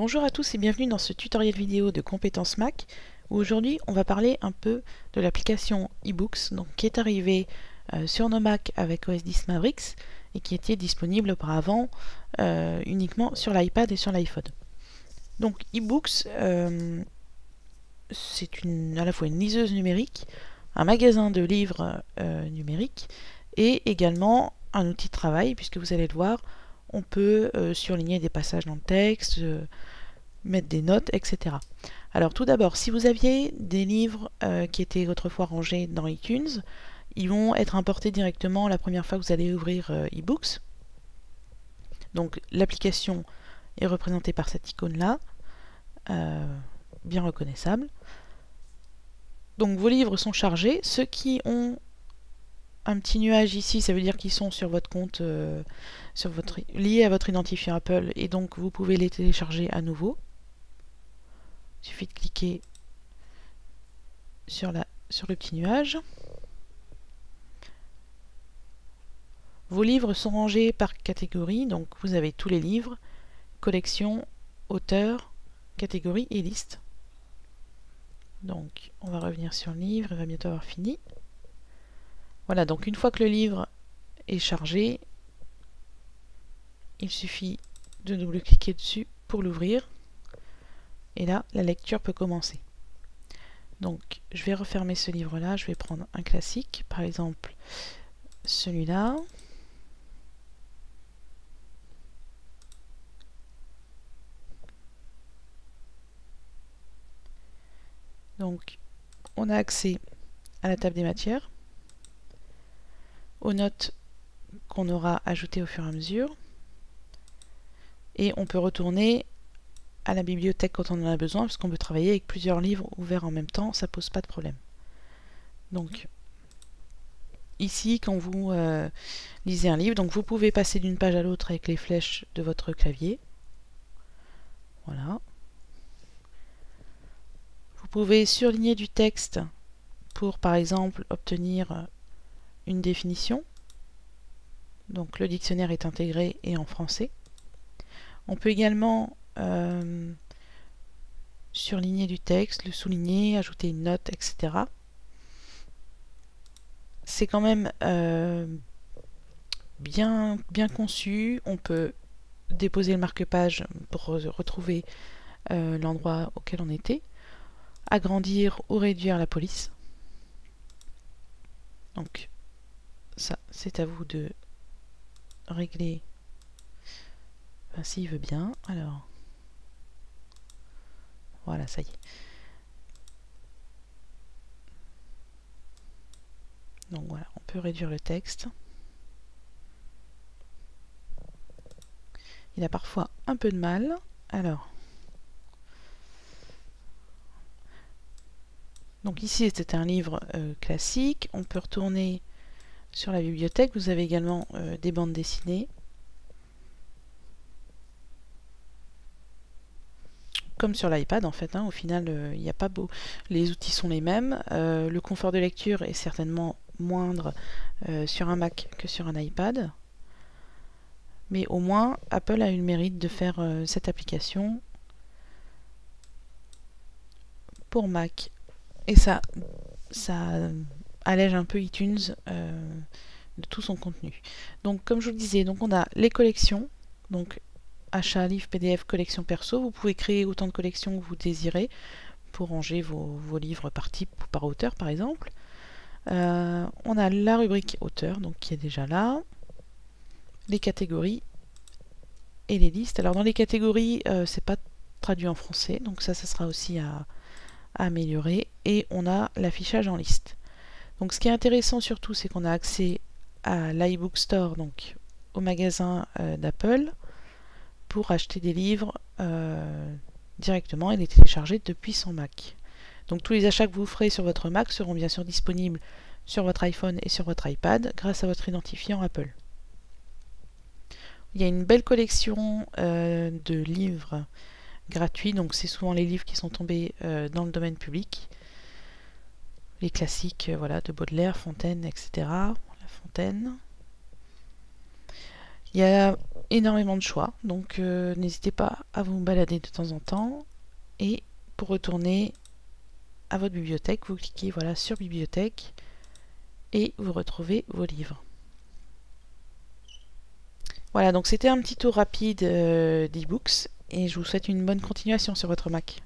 Bonjour à tous et bienvenue dans ce tutoriel vidéo de compétences Mac où aujourd'hui on va parler un peu de l'application eBooks qui est arrivée sur nos Mac avec OS X Mavericks et qui était disponible auparavant uniquement sur l'iPad et sur l'iPhone. Donc eBooks c'est à la fois une liseuse numérique, un magasin de livres numériques et également un outil de travail puisque vous allez le voir, on peut surligner des passages dans le texte, mettre des notes, etc. Alors tout d'abord, si vous aviez des livres qui étaient autrefois rangés dans iTunes, ils vont être importés directement la première fois que vous allez ouvrir eBooks. Donc l'application est représentée par cette icône-là, bien reconnaissable. Donc vos livres sont chargés. Ceux qui ont un petit nuage ici, ça veut dire qu'ils sont sur votre compte, liés à votre identifiant Apple, et donc vous pouvez les télécharger à nouveau. Il suffit de cliquer sur le petit nuage. Vos livres sont rangés par catégorie, donc vous avez tous les livres, collection, auteur, catégorie et liste. Donc on va revenir sur le livre, il va bientôt avoir fini. Voilà, donc une fois que le livre est chargé, il suffit de double-cliquer dessus pour l'ouvrir. Et là, la lecture peut commencer. Donc, je vais refermer ce livre-là. Je vais prendre un classique, par exemple celui-là. Donc, on a accès à la table des matières, aux notes qu'on aura ajoutées au fur et à mesure, et on peut retourner à la bibliothèque quand on en a besoin, parce qu'on peut travailler avec plusieurs livres ouverts en même temps, ça pose pas de problème. Donc ici, quand vous lisez un livre, donc vous pouvez passer d'une page à l'autre avec les flèches de votre clavier. Voilà. Vous pouvez surligner du texte pour, par exemple, obtenir une définition. Donc le dictionnaire est intégré et en français. On peut également surligner du texte, le souligner, ajouter une note, etc. C'est quand même bien conçu. On peut déposer le marque-page pour retrouver l'endroit auquel on était, agrandir ou réduire la police. Donc ça, c'est à vous de régler s'il veut bien. Alors voilà, ça y est. Donc voilà, on peut réduire le texte. Il a parfois un peu de mal. Alors, donc ici c'était un livre classique. On peut retourner sur la bibliothèque. Vous avez également des bandes dessinées. Comme sur l'iPad en fait, au final il n'y a pas beau. Les outils sont les mêmes. Le confort de lecture est certainement moindre sur un Mac que sur un iPad. Mais au moins, Apple a eu le mérite de faire cette application pour Mac. Et ça allège un peu iTunes de tout son contenu. Donc, comme je vous le disais, donc on a les collections, donc achat, livre, PDF, collection perso. Vous pouvez créer autant de collections que vous désirez pour ranger vos livres par type ou par auteur, par exemple. On a la rubrique auteur, donc qui est déjà là. Les catégories et les listes. Alors dans les catégories, c'est pas traduit en français, donc ça sera aussi à améliorer. Et on a l'affichage en liste. Donc ce qui est intéressant surtout, c'est qu'on a accès à l'iBook Store, donc au magasin d'Apple, pour acheter des livres directement et les télécharger depuis son Mac. Donc tous les achats que vous ferez sur votre Mac seront bien sûr disponibles sur votre iPhone et sur votre iPad grâce à votre identifiant Apple. Il y a une belle collection de livres gratuits, donc c'est souvent les livres qui sont tombés dans le domaine public. Les classiques voilà, de Baudelaire, Fontaine, etc. La Fontaine. Il y a énormément de choix, donc n'hésitez pas à vous balader de temps en temps. Et pour retourner à votre bibliothèque, vous cliquez voilà sur bibliothèque et vous retrouvez vos livres. Voilà, donc c'était un petit tour rapide d'ebooks et je vous souhaite une bonne continuation sur votre Mac.